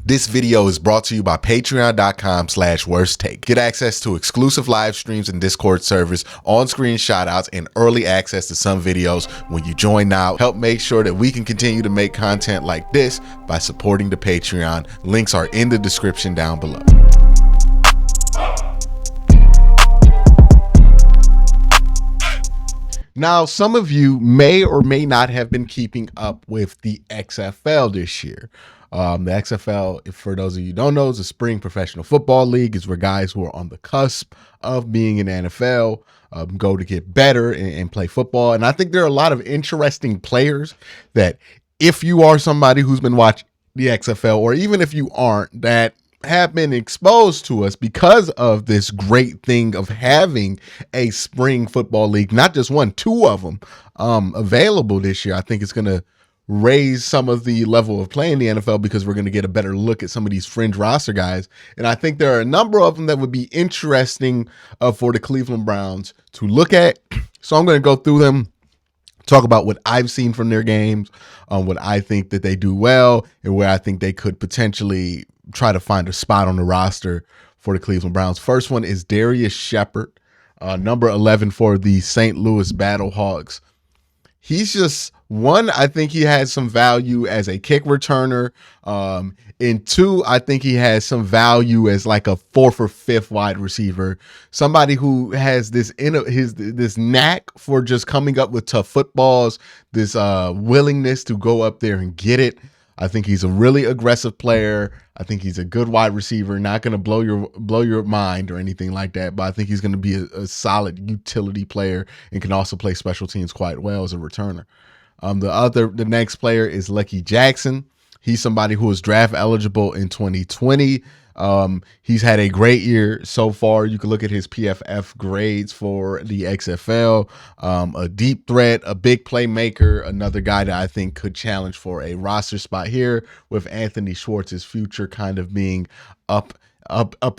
This video is brought to you by patreon.com/worsttake. Get access to exclusive live streams and Discord servers, on-screen shoutouts, and early access to some videos when you join now. Help make sure that we can continue to make content like this by supporting the Patreon. Links are in the description down below. Now, some of you may or may not have been keeping up with the XFL this year. The XFL, for those of you who don't know, is a spring professional football league. It's where guys who are on the cusp of being in the NFL go to get better and play football. And I think there are a lot of interesting players that, if you are somebody who's been watching the XFL, or even if you aren't, that have been exposed to us because of this great thing of having a spring football league, not just one, two of them available this year. I think it's going to raise some of the level of play in the NFL because we're going to get a better look at some of these fringe roster guys. And I think there are a number of them that would be interesting for the Cleveland Browns to look at. So I'm going to go through them, talk about what I've seen from their games, what I think that they do well, and where I think they could potentially try to find a spot on the roster for the Cleveland Browns. First one is Darius Shepherd, number 11 for the St. Louis Battlehawks. He's just one, I think he has some value as a kick returner. And two, I think he has some value as like a fourth or fifth wide receiver. Somebody who has this knack for just coming up with tough footballs, this willingness to go up there and get it. I think he's a really aggressive player. I think he's a good wide receiver, not going to blow your mind or anything like that, but I think he's going to be a solid utility player and can also play special teams quite well as a returner. The next player is Lucky Jackson. He's somebody who was draft eligible in 2020. He's had a great year so far. You can look at his PFF grades for the XFL. A deep threat, a big playmaker, another guy that I think could challenge for a roster spot here, with Anthony Schwartz's future kind of being up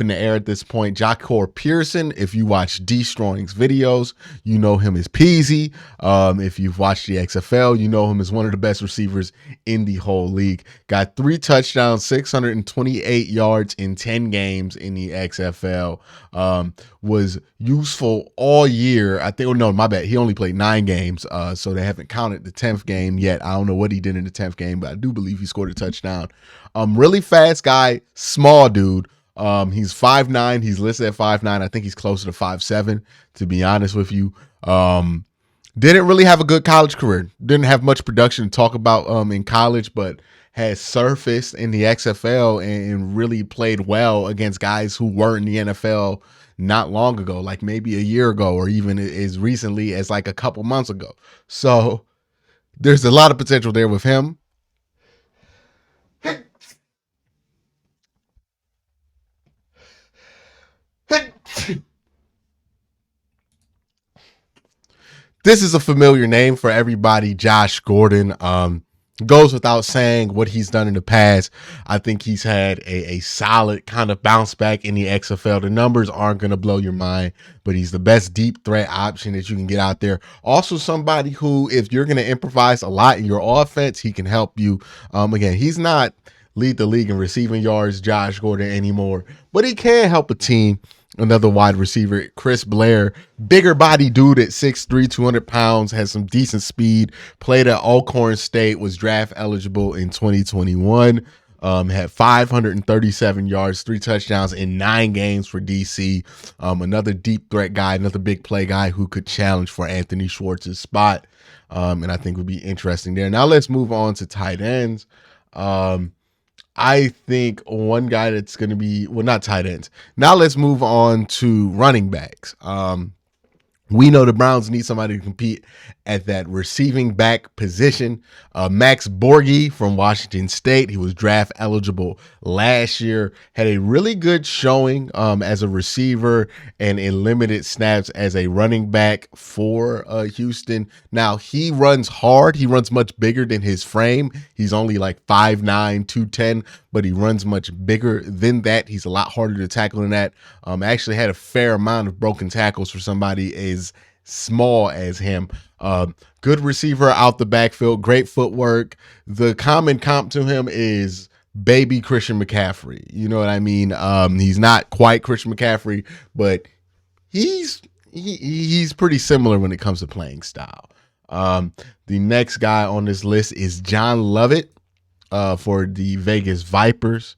in the air at this point. Jahcour Pearson, if you watch Destroying's videos, you know him as Peasy. If you've watched the XFL, you know him as one of the best receivers in the whole league. Got 3 touchdowns, 628 yards in 10 games in the XFL. Was useful all year. I think, oh no, my bad. He only played 9 games, so they haven't counted the 10th game yet. I don't know what he did in the 10th game, but I do believe he scored a touchdown. Really fast guy, small dude. He's 5'9". He's listed at 5'9". I think he's closer to 5'7", to be honest with you. Didn't really have a good college career. Didn't have much production to talk about in college, but has surfaced in the XFL and really played well against guys who were in the NFL not long ago, like maybe a year ago, or even as recently as like a couple months ago. So there's a lot of potential there with him. This is a familiar name for everybody, Josh Gordon. Goes without saying what he's done in the past. I think he's had a solid kind of bounce back in the XFL. The numbers aren't going to blow your mind, but he's the best deep threat option that you can get out there. Also somebody who, if you're going to improvise a lot in your offense, he can help you. Again, he's not lead the league in receiving yards, Josh Gordon, anymore, but he can help a team. Another wide receiver, Chris Blair, bigger body dude at 6'3", 200 pounds, has some decent speed, played at Alcorn State, was draft eligible in 2021, had 537 yards, 3 touchdowns in 9 games for DC. Another deep threat guy, another big play guy who could challenge for Anthony Schwartz's spot, and I think would be interesting there. Now let's move on to tight ends. I think one guy that's going to be, well, not tight ends. Now let's move on to running backs. We know the Browns need somebody to compete at that receiving back position. Max Borghi from Washington State. He was draft eligible last year. Had a really good showing as a receiver and in limited snaps as a running back for Houston. Now, he runs hard. He runs much bigger than his frame. He's only like 5'9", 210, but he runs much bigger than that. He's a lot harder to tackle than that. Actually had a fair amount of broken tackles for somebody as small as him. Good receiver out the backfield, great footwork. The common comp to him is baby Christian McCaffrey. You know what I mean? He's not quite Christian McCaffrey, but he's pretty similar when it comes to playing style. The next guy on this list is John Lovett for the Vegas Vipers.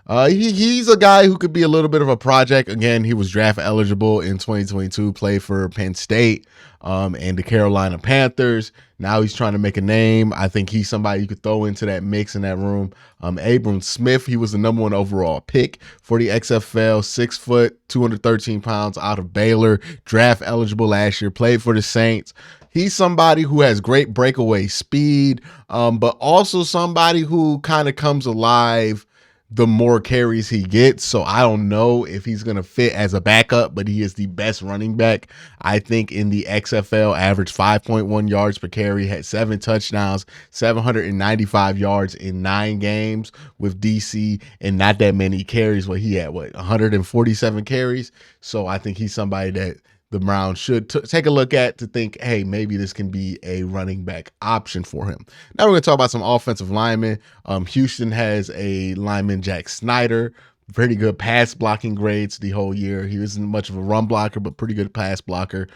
He's a guy who could be a little bit of a project. Again, he was draft eligible in 2022, played for Penn State and the Carolina Panthers. Now he's trying to make a name. I think he's somebody you could throw into that mix in that room. Abram Smith, he was the number 1 overall pick for the XFL, 6 foot, 213 pounds, out of Baylor, draft eligible last year, played for the Saints. He's somebody who has great breakaway speed, but also somebody who kind of comes alive the more carries he gets. So I don't know if he's going to fit as a backup, but he is the best running back, I think, in the XFL. Averaged 5.1 yards per carry, had 7 touchdowns, 795 yards in 9 games with DC, and not that many carries. What he had, 147 carries. So I think he's somebody that the Browns should take a look at to think, hey, maybe this can be a running back option for him. Now we're going to talk about some offensive linemen. Houston has a lineman, Jack Snyder, pretty good pass blocking grades the whole year. He isn't much of a run blocker, but pretty good pass blocker.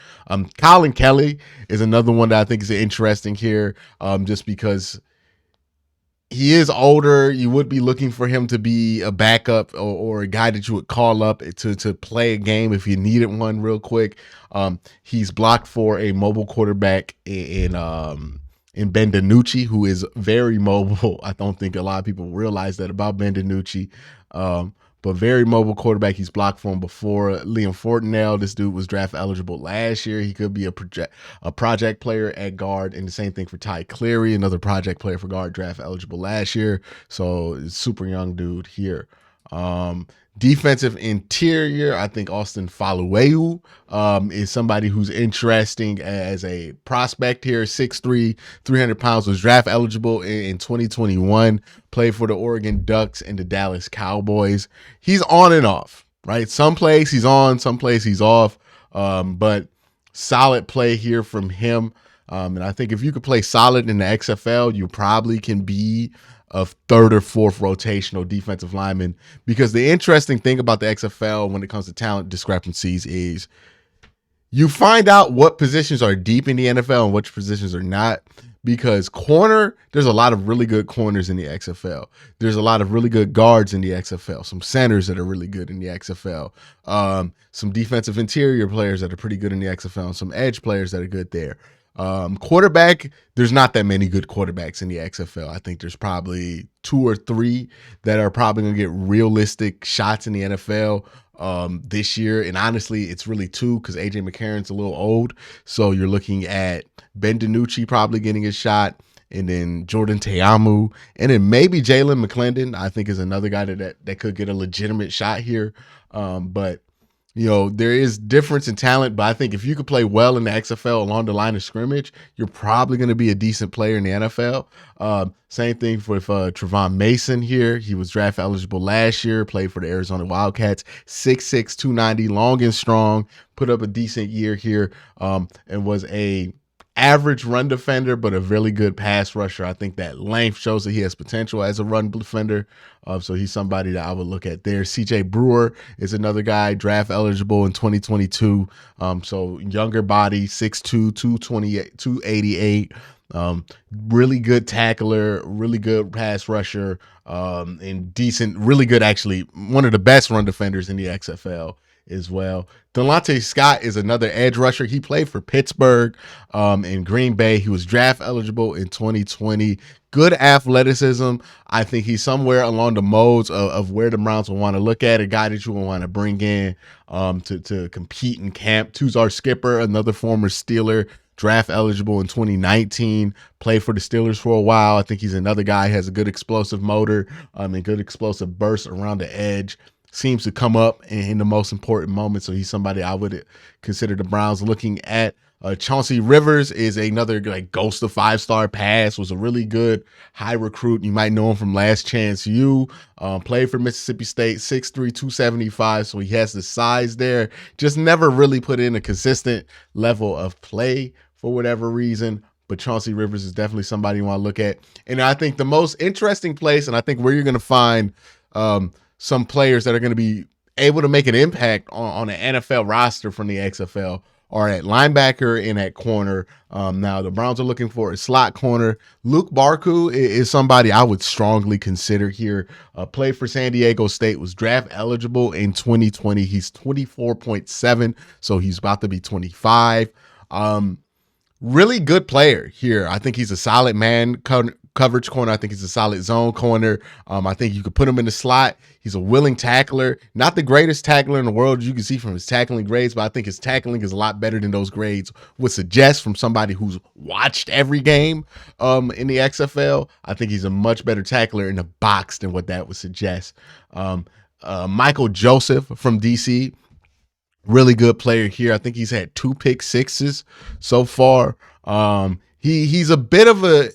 Colin Kelly is another one that I think is interesting here, just because he is older. You would be looking for him to be a backup or a guy that you would call up to play a game if you needed one real quick. He's blocked for a mobile quarterback in Ben DiNucci, who is very mobile. I don't think a lot of people realize that about Ben DiNucci. But very mobile quarterback. He's blocked for him before. Liam Fortenelle, this dude was draft eligible last year. He could be a project player at guard, and the same thing for Ty Cleary, another project player for guard, draft eligible last year. So super young dude here. Defensive interior, I think Austin Falueu is somebody who's interesting as a prospect here. 6'3", 300 pounds, was draft eligible in 2021, played for the Oregon Ducks and the Dallas Cowboys. He's on and off, right? Some plays he's on, some plays he's off, but solid play here from him. And I think if you could play solid in the XFL, you probably can be a 3rd or 4th rotational defensive lineman, because the interesting thing about the XFL when it comes to talent discrepancies is you find out what positions are deep in the NFL and which positions are not, because corner, there's a lot of really good corners in the XFL. There's a lot of really good guards in the XFL, some centers that are really good in the XFL, some defensive interior players that are pretty good in the XFL, and some edge players that are good there. Quarterback, there's not that many good quarterbacks in the XFL. I think there's probably 2 or 3 that are probably going to get realistic shots in the NFL this year. And honestly, it's really 2 because AJ McCarron's a little old. So you're looking at Ben DiNucci probably getting a shot, and then Jordan Ta'amu, and then maybe Jalen McClendon, I think, is another guy that could get a legitimate shot here. But there is difference in talent, but I think if you could play well in the XFL along the line of scrimmage, you're probably going to be a decent player in the NFL. Same thing with Trevon Mason here. He was draft eligible last year, played for the Arizona Wildcats, 6'6", 290, long and strong, put up a decent year here, and was a average run defender, but a really good pass rusher. I think that length shows that he has potential as a run defender. So he's somebody that I would look at there. CJ Brewer is another guy, draft eligible in 2022. So younger body, 6'2", 228, 288. Really good tackler, really good pass rusher, and decent, really good, actually, one of the best run defenders in the XFL as well. Delonte Scott is another edge rusher. He played for Pittsburgh in Green Bay. He was draft eligible in 2020. Good athleticism. I think he's somewhere along the modes of where the Browns will want to look at, a guy that you will want to bring in to compete in camp. Tuzar Skipper, another former Steeler, draft eligible in 2019, played for the Steelers for a while. I think he's another guy who has a good explosive motor and good explosive burst around the edge. Seems to come up in the most important moments, so he's somebody I would consider the Browns looking at. Chauncey Rivers is another ghost of 5-star pass, was a really good high recruit. You might know him from Last Chance U. Played for Mississippi State, 6'3", 275, so he has the size there. Just never really put in a consistent level of play for whatever reason. but Chauncey Rivers is definitely somebody you want to look at. And I think the most interesting place, and I think where you're going to find some players that are going to be able to make an impact on an NFL roster from the XFL, are at linebacker and at corner. Now the Browns are looking for a slot corner. Luke Barku is somebody I would strongly consider here. Played for San Diego State, was draft eligible in 2020. He's 24.7, so he's about to be 25. Really good player here. I think he's a solid man coverage corner. I think he's a solid zone corner. I think you could put him in the slot. He's a willing tackler. Not the greatest tackler in the world, you can see from his tackling grades, but I think his tackling is a lot better than those grades would suggest from somebody who's watched every game in the XFL. I think he's a much better tackler in the box than what that would suggest. Michael Joseph from DC, really good player here. I think he's had 2 pick sixes so far. He's a bit of a,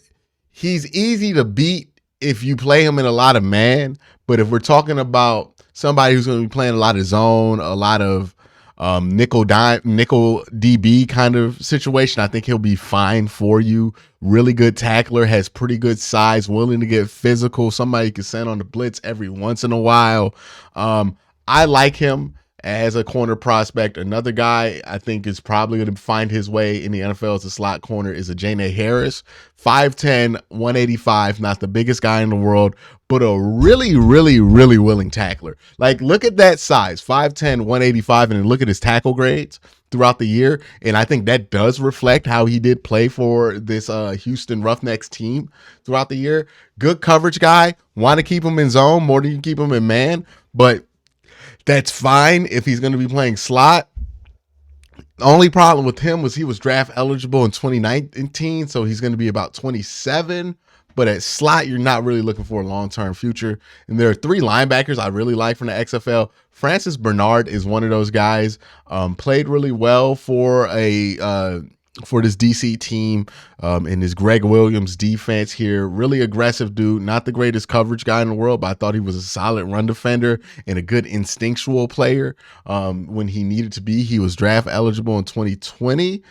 he's easy to beat if you play him in a lot of man, but if we're talking about somebody who's going to be playing a lot of zone, a lot of nickel DB kind of situation, I think he'll be fine for you. Really good tackler, has pretty good size, willing to get physical, somebody you can send on the blitz every once in a while. I like him as a corner prospect. Another guy I think is probably going to find his way in the NFL as a slot corner is a Janae Harris. 5'10", 185, not the biggest guy in the world, but a really, really, really willing tackler. Like, look at that size, 5'10", 185, and then look at his tackle grades throughout the year. And I think that does reflect how he did play for this Houston Roughnecks team throughout the year. Good coverage guy. Want to keep him in zone more than you keep him in man, but that's fine if he's going to be playing slot. The only problem with him was he was draft eligible in 2019, so he's going to be about 27. But at slot, you're not really looking for a long-term future. And there are 3 linebackers I really like from the XFL. Francis Bernard is one of those guys. Played really well for this DC team in this Greg Williams defense here. Really aggressive dude. Not the greatest coverage guy in the world, but I thought he was a solid run defender and a good instinctual player when he needed to be. He was draft eligible in 2020,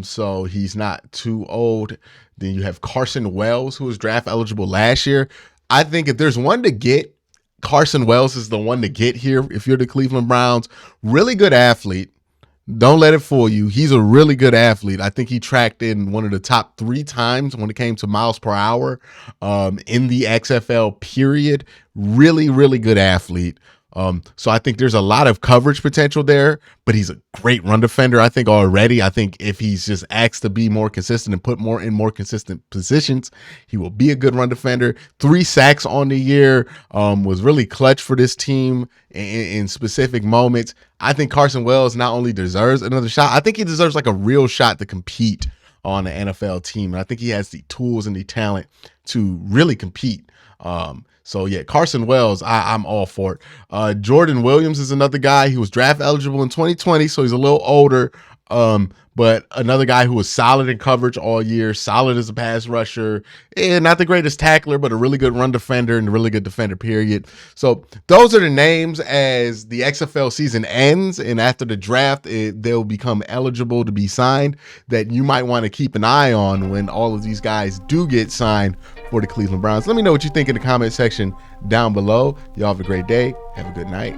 so he's not too old. Then you have Carson Wells, who was draft eligible last year. I think if there's one to get, Carson Wells is the one to get here if you're the Cleveland Browns. Really good athlete. Don't let it fool you. He's a really good athlete. I think he tracked in one of the top 3 times when it came to miles per hour in the XFL period. Really, really good athlete. So I think there's a lot of coverage potential there, but he's a great run defender, I think, already. I think if he's just asked to be more consistent and put more in more consistent positions, he will be a good run defender. 3 sacks on the year, was really clutch for this team in specific moments. I think Carson Wells not only deserves another shot, I think he deserves like a real shot to compete on the NFL team. And I think he has the tools and the talent to really compete. So yeah, Carson Wells, I'm all for it. Jordan Williams is another guy. He was draft eligible in 2020, so he's a little older. But another guy who was solid in coverage all year, solid as a pass rusher, and not the greatest tackler, but a really good run defender and a really good defender, period. So those are the names as the XFL season ends, and after the draft, they'll become eligible to be signed that you might want to keep an eye on when all of these guys do get signed for the Cleveland Browns. Let me know what you think in the comment section down below. Y'all have a great day. Have a good night.